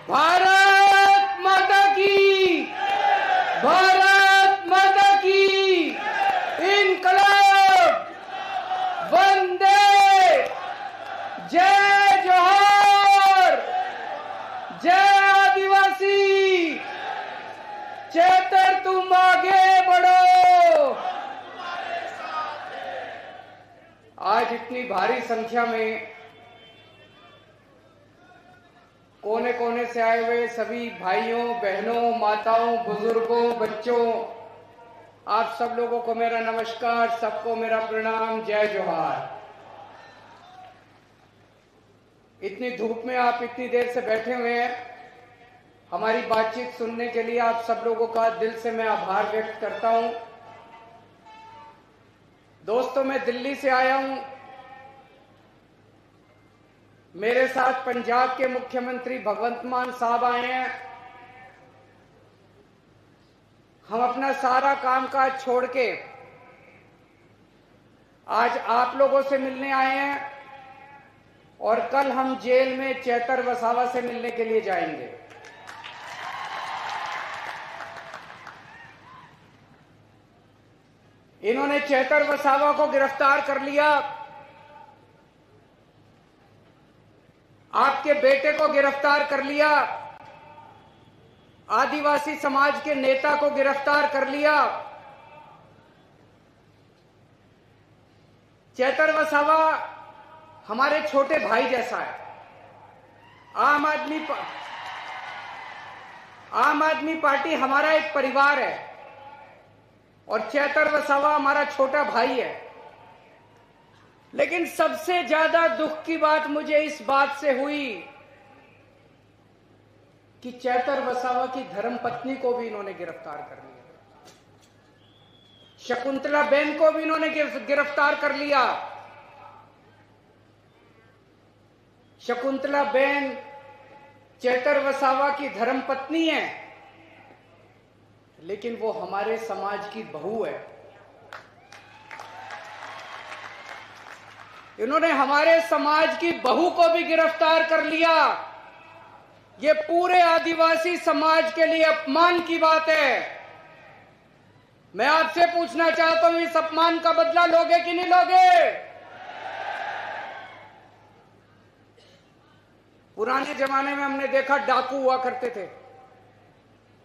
भारत माता की, भारत माता की, इनकलाब, वंदे, जय जोहर, जय आदिवासी, चेतर तुम आगे बढ़ो। आज इतनी भारी संख्या में कोने कोने से आए हुए सभी भाइयों, बहनों, माताओं, बुजुर्गों, बच्चों, आप सब लोगों को मेरा नमस्कार, सबको मेरा प्रणाम, जय जोहार। इतनी धूप में आप इतनी देर से बैठे हुए हैं, हमारी बातचीत सुनने के लिए आप सब लोगों का दिल से मैं आभार व्यक्त करता हूं। दोस्तों, मैं दिल्ली से आया हूं। मेरे साथ पंजाब के मुख्यमंत्री भगवंत मान साहब आए हैं। हम अपना सारा कामकाज छोड़ के आज आप लोगों से मिलने आए हैं और कल हम जेल में चेतर वसावा से मिलने के लिए जाएंगे। इन्होंने चेतर वसावा को गिरफ्तार कर लिया, आपके बेटे को गिरफ्तार कर लिया, आदिवासी समाज के नेता को गिरफ्तार कर लिया। चेतर वसावा हमारे छोटे भाई जैसा है। आम आदमी पार्टी हमारा एक परिवार है और चेतर वसावा हमारा छोटा भाई है। लेकिन सबसे ज्यादा दुख की बात मुझे इस बात से हुई कि चेतर वसावा की धर्मपत्नी को भी इन्होंने गिरफ्तार कर लिया, शकुंतला बेन को भी इन्होंने गिरफ्तार कर लिया। शकुंतला बेन चेतर वसावा की धर्मपत्नी है, लेकिन वो हमारे समाज की बहू है। इन्होंने हमारे समाज की बहू को भी गिरफ्तार कर लिया। ये पूरे आदिवासी समाज के लिए अपमान की बात है। मैं आपसे पूछना चाहता हूं, इस अपमान का बदला लोगे कि नहीं लोगे? पुराने जमाने में हमने देखा डाकू हुआ करते थे।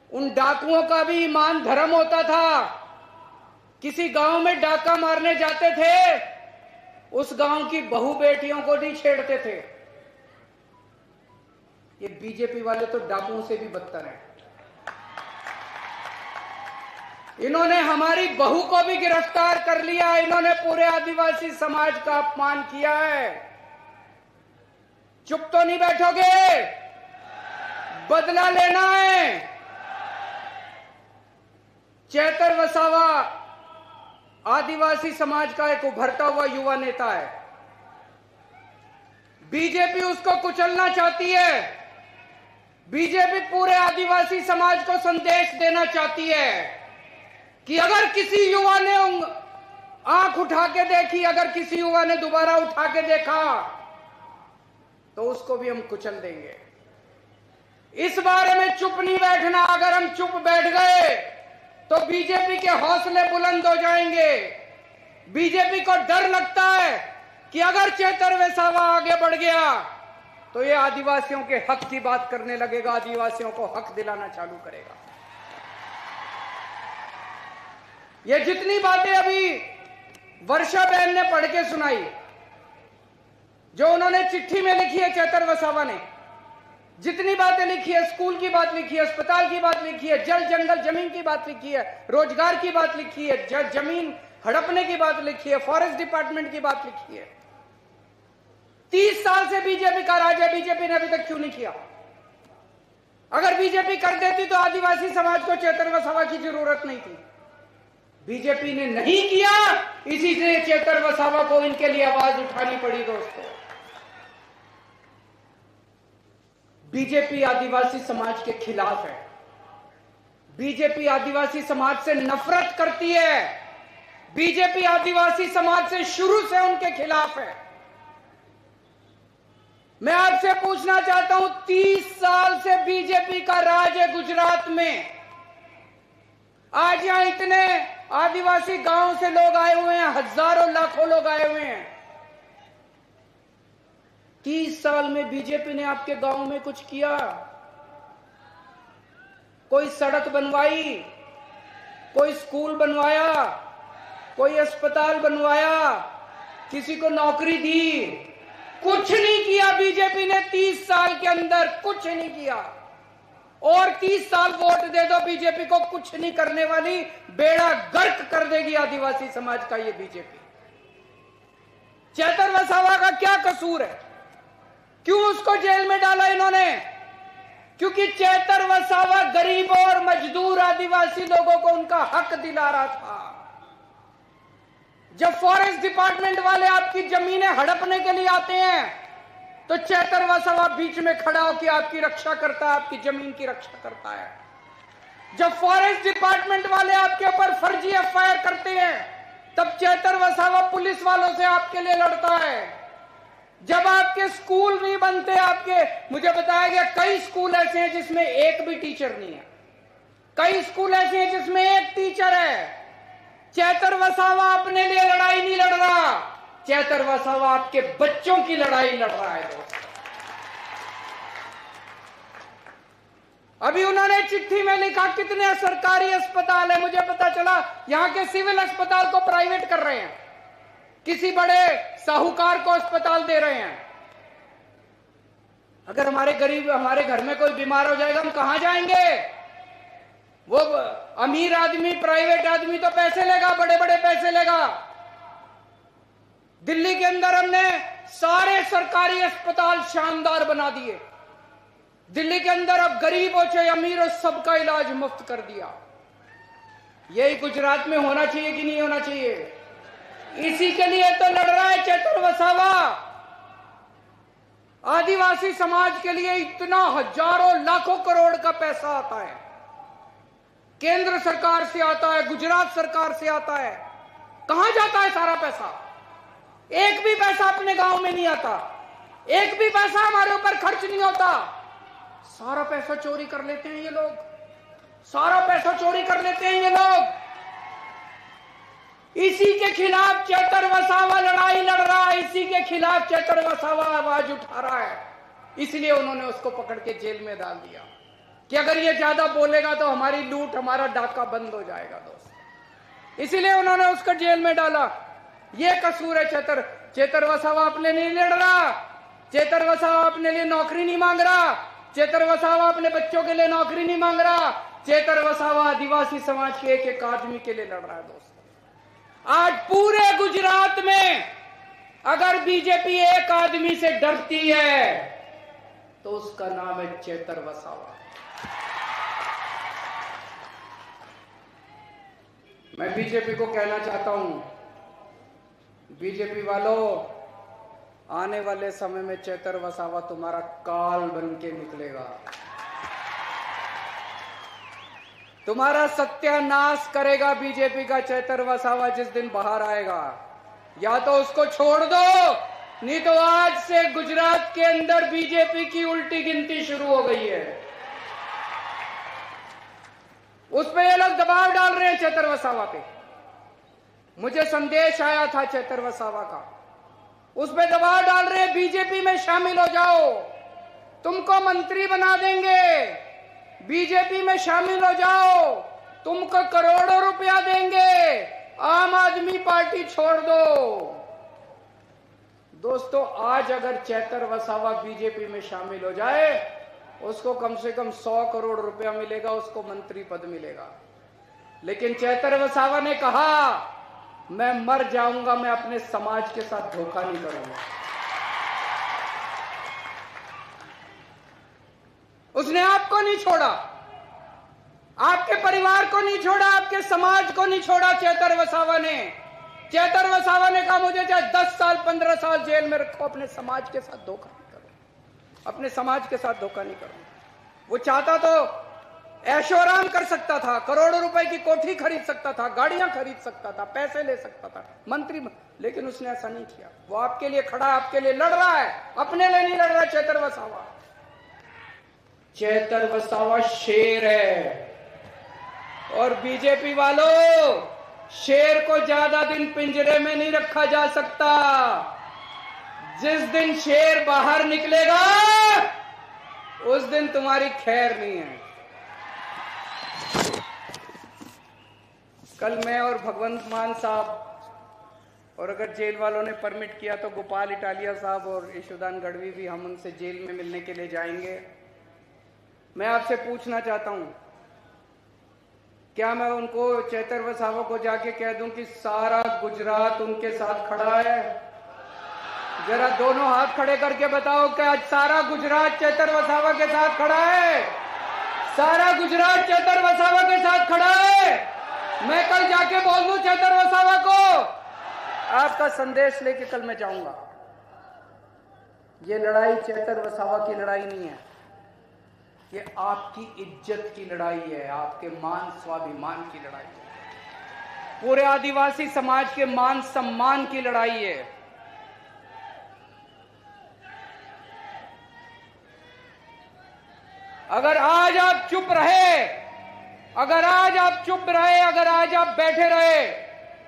उन डाकुओं का भी ईमान धर्म होता था। किसी गांव में डाका मारने जाते थे, उस गांव की बहू बेटियों को नहीं छेड़ते थे। ये बीजेपी वाले तो डाकुओं से भी बदतर हैं। इन्होंने हमारी बहू को भी गिरफ्तार कर लिया। इन्होंने पूरे आदिवासी समाज का अपमान किया है। चुप तो नहीं बैठोगे, बदला लेना है। चेतर वसावा आदिवासी समाज का एक उभरता हुआ युवा नेता है। बीजेपी उसको कुचलना चाहती है। बीजेपी पूरे आदिवासी समाज को संदेश देना चाहती है कि अगर किसी युवा ने आंख उठा के देखी, अगर किसी युवा ने दोबारा उठा के देखा, तो उसको भी हम कुचल देंगे। इस बारे में चुप नहीं बैठना। अगर हम चुप बैठ गए तो बीजेपी के हौसले बुलंद हो जाएंगे। बीजेपी को डर लगता है कि अगर चेतर वसावा आगे बढ़ गया तो ये आदिवासियों के हक की बात करने लगेगा, आदिवासियों को हक दिलाना चालू करेगा। ये जितनी बातें अभी वर्षा बहन ने पढ़ के सुनाई, जो उन्होंने चिट्ठी में लिखी है चेतर वसावा ने, जितनी बातें लिखी है, स्कूल की बात लिखी है, अस्पताल की बात लिखी है, जल जंगल जमीन की बात लिखी है, रोजगार की बात लिखी है, जमीन हड़पने की बात लिखी है, फॉरेस्ट डिपार्टमेंट की बात लिखी है। 30 साल से बीजेपी का राज है, बीजेपी ने अभी तक क्यों नहीं किया? अगर बीजेपी कर देती तो आदिवासी समाज को चेतर वसावा की जरूरत नहीं थी। बीजेपी ने नहीं किया, इसी से चेतर वसावा को इनके लिए आवाज उठानी पड़ी। दोस्तों, बीजेपी आदिवासी समाज के खिलाफ है। बीजेपी आदिवासी समाज से नफरत करती है। बीजेपी आदिवासी समाज से शुरू से उनके खिलाफ है। मैं आपसे पूछना चाहता हूं, 30 साल से बीजेपी का राज है गुजरात में। आज यहां इतने आदिवासी गांव से लोग आए हुए हैं, हजारों लाखों लोग आए हुए हैं। 30 साल में बीजेपी ने आपके गांव में कुछ किया? कोई सड़क बनवाई, कोई स्कूल बनवाया, कोई अस्पताल बनवाया, किसी को नौकरी दी? कुछ नहीं किया बीजेपी ने 30 साल के अंदर, कुछ नहीं किया। और 30 साल वोट दे दो बीजेपी को, कुछ नहीं करने वाली, बेड़ा गर्क कर देगी आदिवासी समाज का ये बीजेपी। चेतर वसावा का क्या कसूर है? क्यों उसको जेल में डाला इन्होंने? क्योंकि चेतर वसावा गरीबों और मजदूर आदिवासी लोगों को उनका हक दिला रहा था। जब फॉरेस्ट डिपार्टमेंट वाले आपकी जमीनें हड़पने के लिए आते हैं तो चेतर वसावा बीच में खड़ा होकर आपकी रक्षा करता है, आपकी जमीन की रक्षा करता है। जब फॉरेस्ट डिपार्टमेंट वाले आपके ऊपर फर्जी एफआईआर करते हैं तब चेतर वसावा पुलिस वालों से आपके लिए लड़ता है। जब आपके स्कूल नहीं बनते, मुझे बताया गया कई स्कूल ऐसे हैं जिसमें एक भी टीचर नहीं है, कई स्कूल ऐसे हैं जिसमें एक टीचर है। चेतर वसावा अपने लिए लड़ाई नहीं लड़ रहा, चेतर वसावा आपके बच्चों की लड़ाई लड़ रहा है दोस्त। अभी उन्होंने चिट्ठी में लिखा कितने सरकारी अस्पताल है, मुझे पता चला यहां के सिविल अस्पताल को प्राइवेट कर रहे हैं, किसी बड़े साहूकार को अस्पताल दे रहे हैं। अगर हमारे गरीब, हमारे घर में कोई बीमार हो जाएगा, हम कहां जाएंगे? वो अमीर आदमी, प्राइवेट आदमी तो पैसे लेगा, बड़े बड़े पैसे लेगा। दिल्ली के अंदर हमने सारे सरकारी अस्पताल शानदार बना दिए। दिल्ली के अंदर अब गरीब हो चाहे अमीर हो, सबका इलाज मुफ्त कर दिया। यही गुजरात में होना चाहिए कि नहीं होना चाहिए? इसी के लिए तो लड़ रहा है चेतर वसावा। आदिवासी समाज के लिए इतना हजारों लाखों करोड़ का पैसा आता है, केंद्र सरकार से आता है, गुजरात सरकार से आता है। कहां जाता है सारा पैसा? एक भी पैसा अपने गांव में नहीं आता, एक भी पैसा हमारे ऊपर खर्च नहीं होता। सारा पैसा चोरी कर लेते हैं ये लोग, सारा पैसा चोरी कर लेते हैं ये लोग। इसी के खिलाफ चेतर वसावा लड़ाई लड़ रहा है, इसी के खिलाफ चेतर वसावा आवाज उठा रहा है। इसलिए उन्होंने उसको पकड़ के जेल में डाल दिया कि अगर ये ज्यादा बोलेगा तो हमारी लूट, हमारा डाका बंद हो जाएगा दोस्त। इसीलिए उन्होंने उसको जेल में डाला। ये कसूर है चेतर वसावा अपने लिए लड़ रहा, चेतर वसावा अपने लिए नौकरी नहीं मांग रहा, चेतर वसावा अपने बच्चों के लिए नौकरी नहीं मांग रहा, चेतर वसावा आदिवासी समाज के एक आदमी के लिए लड़ रहा है दोस्त। आज पूरे गुजरात में अगर बीजेपी एक आदमी से डरती है तो उसका नाम है चेतर वसावा। मैं बीजेपी को कहना चाहता हूं, बीजेपी वालों, आने वाले समय में चेतर वसावा तुम्हारा काल बन के निकलेगा, तुम्हारा सत्यानाश करेगा बीजेपी का चेतर वसावा जिस दिन बाहर आएगा। या तो उसको छोड़ दो, नहीं तो आज से गुजरात के अंदर बीजेपी की उल्टी गिनती शुरू हो गई है। उस पे ये लोग दबाव डाल रहे हैं चेतर वसावा पे। मुझे संदेश आया था चेतर वसावा का, उस पे दबाव डाल रहे हैं बीजेपी में शामिल हो जाओ, तुमको मंत्री बना देंगे, बीजेपी में शामिल हो जाओ, तुमको करोड़ों रुपया देंगे, आम आदमी पार्टी छोड़ दो। दोस्तों, आज अगर चेतर वसावा बीजेपी में शामिल हो जाए, उसको कम से कम 100 करोड़ रुपया मिलेगा, उसको मंत्री पद मिलेगा। लेकिन चेतर वसावा ने कहा मैं मर जाऊंगा, मैं अपने समाज के साथ धोखा नहीं करूंगा। उसने आपको नहीं छोड़ा, आपके परिवार को नहीं छोड़ा, आपके समाज को नहीं छोड़ा। चेतर वसावा ने कहा मुझे चाहे 10 साल 15 साल जेल में रखो, अपने समाज के साथ धोखा नहीं करूं, अपने समाज के साथ धोखा नहीं करूं। वो चाहता तो ऐशो आराम कर सकता था, करोड़ों रुपए की कोठी खरीद सकता था, गाड़ियां खरीद सकता था, पैसे ले सकता था, मंत्री, लेकिन उसने ऐसा नहीं किया। वो आपके लिए खड़ा, आपके लिए लड़ रहा है, अपने लिए नहीं लड़ रहा। चेतर वसावा, चेतर वसावा शेर है। और बीजेपी वालों, शेर को ज्यादा दिन पिंजरे में नहीं रखा जा सकता। जिस दिन शेर बाहर निकलेगा उस दिन तुम्हारी खैर नहीं है। कल मैं और भगवंत मान साहब, और अगर जेल वालों ने परमिट किया तो गोपाल इटालिया साहब और यशोदान गढ़वी भी, हम उनसे जेल में मिलने के लिए जाएंगे। मैं आपसे पूछना चाहता हूं, क्या मैं उनको, चेतर वसावा को जाके कह दूं कि सारा गुजरात उनके साथ खड़ा है? जरा दोनों हाथ खड़े करके बताओ कि आज सारा गुजरात चेतर वसावा के साथ खड़ा है? सारा गुजरात चेतर वसावा के साथ खड़ा है? मैं कल जाके बोल दूं चेतर वसावा को? आपका संदेश लेके कल मैं जाऊंगा। ये लड़ाई चेतर वसावा की लड़ाई नहीं है, ये आपकी इज्जत की लड़ाई है, आपके मान स्वाभिमान की लड़ाई है, पूरे आदिवासी समाज के मान सम्मान की लड़ाई है। अगर आज आप चुप रहे, अगर आज आप चुप रहे, अगर आज आप बैठे रहे,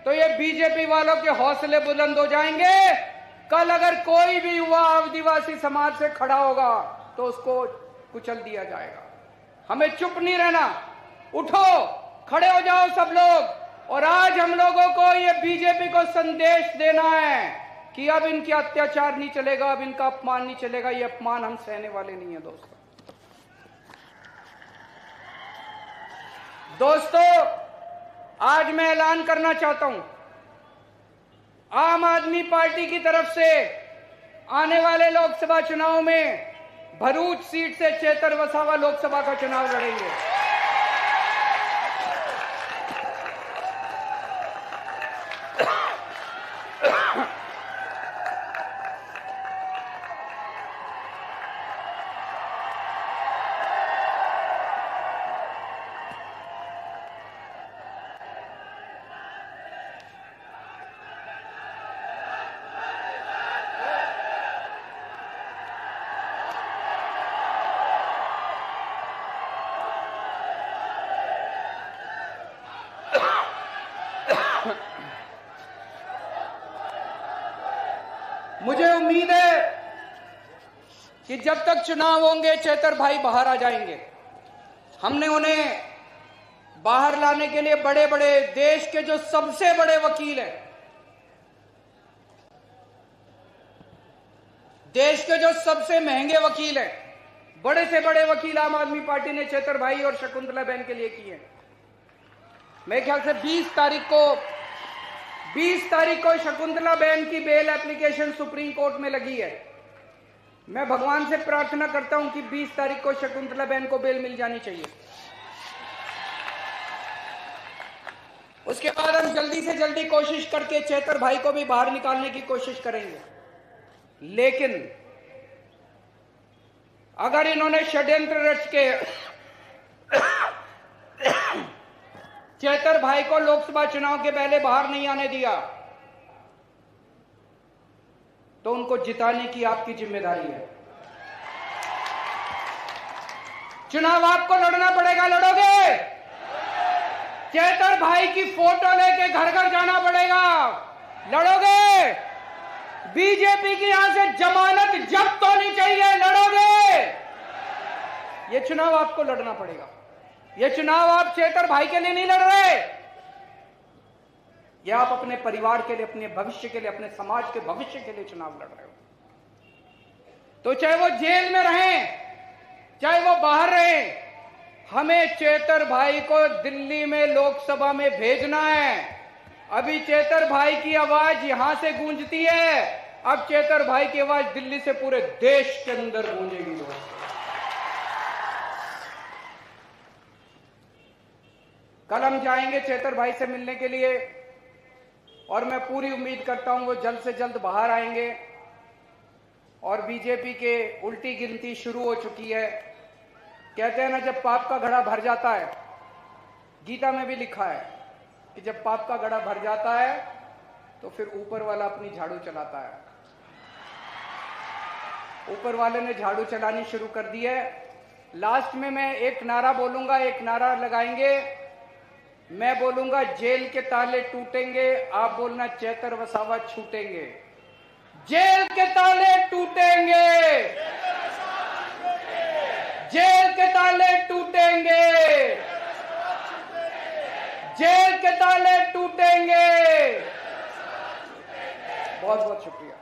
तो ये बीजेपी वालों के हौसले बुलंद हो जाएंगे। कल अगर कोई भी युवा आदिवासी समाज से खड़ा होगा तो उसको कुचल दिया जाएगा। हमें चुप नहीं रहना, उठो, खड़े हो जाओ सब लोग। और आज हम लोगों को ये बीजेपी को संदेश देना है कि अब इनके अत्याचार नहीं चलेगा, अब इनका अपमान नहीं चलेगा। ये अपमान हम सहने वाले नहीं है दोस्तों, आज मैं ऐलान करना चाहता हूं, आम आदमी पार्टी की तरफ से आने वाले लोकसभा चुनाव में भरूच सीट से चेतर वसावा लोकसभा का चुनाव लड़ेंगे। मुझे उम्मीद है कि जब तक चुनाव होंगे चेतर भाई बाहर आ जाएंगे। हमने उन्हें बाहर लाने के लिए बड़े बड़े, देश के जो सबसे बड़े वकील हैं, देश के जो सबसे महंगे वकील हैं, बड़े से बड़े वकील आम आदमी पार्टी ने चेतर भाई और शकुंतला बहन के लिए किए हैं। मेरे ख्याल से 20 तारीख को शकुंतला बहन की बेल एप्लीकेशन सुप्रीम कोर्ट में लगी है। मैं भगवान से प्रार्थना करता हूं कि 20 तारीख को शकुंतला बहन को बेल मिल जानी चाहिए। उसके बाद हम जल्दी से जल्दी कोशिश करके चेतर भाई को भी बाहर निकालने की कोशिश करेंगे। लेकिन अगर इन्होंने षड्यंत्र रच के चेतर भाई को लोकसभा चुनाव के पहले बाहर नहीं आने दिया तो उनको जिताने की आपकी जिम्मेदारी है। चुनाव आपको लड़ना पड़ेगा, लड़ोगे? चेतर भाई की फोटो लेके घर घर जाना पड़ेगा, लड़ोगे? बीजेपी की यहां से जमानत जब्त होनी चाहिए, लड़ोगे? ये चुनाव आपको लड़ना पड़ेगा। ये चुनाव आप चेतर भाई के लिए नहीं लड़ रहे, ये आप अपने परिवार के लिए, अपने भविष्य के लिए, अपने समाज के भविष्य के लिए चुनाव लड़ रहे हो। तो चाहे वो जेल में रहें, चाहे वो बाहर रहें, हमें चेतर भाई को दिल्ली में लोकसभा में भेजना है। अभी चेतर भाई की आवाज यहां से गूंजती है, अब चेतर भाई की आवाज दिल्ली से पूरे देश के अंदर गूंजेगी। कल हम जाएंगे चेतर भाई से मिलने के लिए और मैं पूरी उम्मीद करता हूं वो जल्द से जल्द बाहर आएंगे। और बीजेपी के उल्टी गिनती शुरू हो चुकी है। कहते हैं ना, जब पाप का घड़ा भर जाता है, गीता में भी लिखा है कि जब पाप का घड़ा भर जाता है तो फिर ऊपर वाला अपनी झाड़ू चलाता है। ऊपर वाले ने झाड़ू चलानी शुरू कर दी है। लास्ट में मैं एक नारा बोलूंगा, एक नारा लगाएंगे। मैं बोलूंगा जेल के ताले टूटेंगे, आप बोलना चैतर वसावा छूटेंगे। जेल के ताले टूटेंगे, जेल के ताले टूटेंगे, जेल के ताले टूटेंगे। बहुत बहुत शुक्रिया।